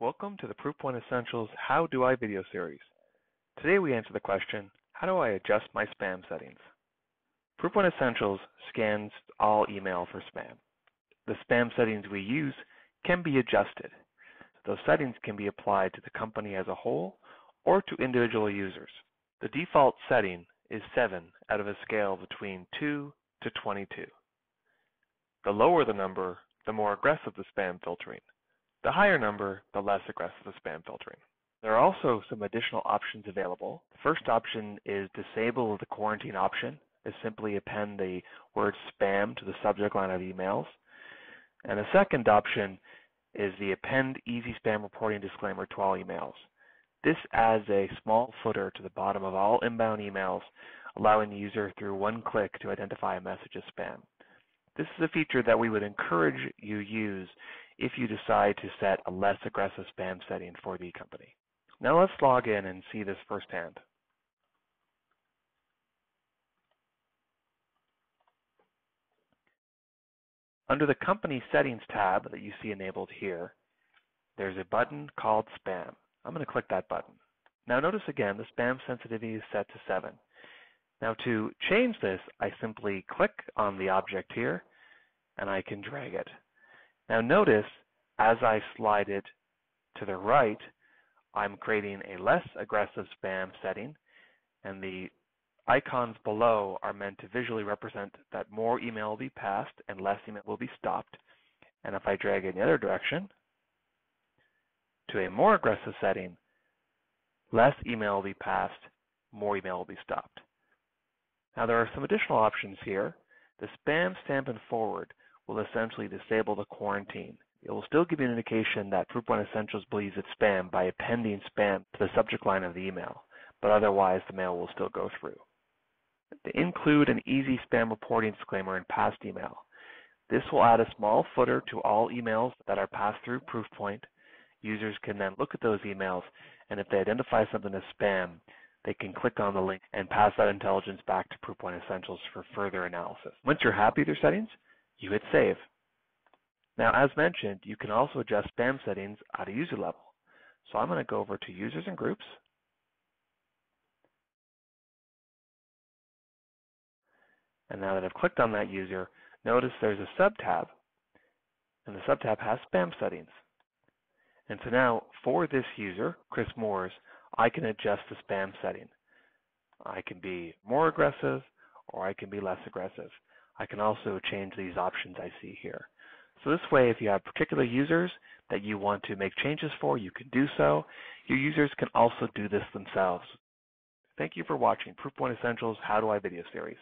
Welcome to the ProofPoint Essentials How Do I video series. Today we answer the question, how do I adjust my spam settings? ProofPoint Essentials scans all email for spam. The spam settings we use can be adjusted. Those settings can be applied to the company as a whole or to individual users. The default setting is 7 out of a scale between 2 to 22. The lower the number, the more aggressive the spam filtering. The higher number, the less aggressive the spam filtering. There are also some additional options available. The first option is disable the quarantine option. Is simply append the word spam to the subject line of emails. And the second option is the append easy spam reporting disclaimer to all emails. This adds a small footer to the bottom of all inbound emails, allowing the user through one click to identify a message as spam. This is a feature that we would encourage you use if you decide to set a less aggressive spam setting for the company. Now let's log in and see this firsthand. Under the Company Settings tab that you see enabled here, there's a button called Spam. I'm going to click that button. Now notice again the spam sensitivity is set to 7. Now to change this, I simply click on the object here and I can drag it. Now notice as I slide it to the right, I'm creating a less aggressive spam setting, and the icons below are meant to visually represent that more email will be passed and less email will be stopped. And if I drag it in the other direction to a more aggressive setting, less email will be passed, more email will be stopped. Now there are some additional options here. The spam stamp and forward will essentially disable the quarantine. It will still give you an indication that ProofPoint Essentials believes it's spam by appending spam to the subject line of the email, but otherwise the mail will still go through. To include an easy spam reporting disclaimer in past email. This will add a small footer to all emails that are passed through ProofPoint. Users can then look at those emails, and if they identify something as spam, they can click on the link and pass that intelligence back to ProofPoint Essentials for further analysis. Once you're happy with your settings, you hit Save. Now, as mentioned, you can also adjust spam settings at a user level. So I'm going to go over to Users and Groups. And now that I've clicked on that user, notice there's a sub-tab, and the sub-tab has spam settings. And so now, for this user, Chris Moores, I can adjust the spam setting. I can be more aggressive, or I can be less aggressive. I can also change these options I see here. So this way, if you have particular users that you want to make changes for, you can do so. Your users can also do this themselves. Thank you for watching ProofPoint Essentials How Do I video series.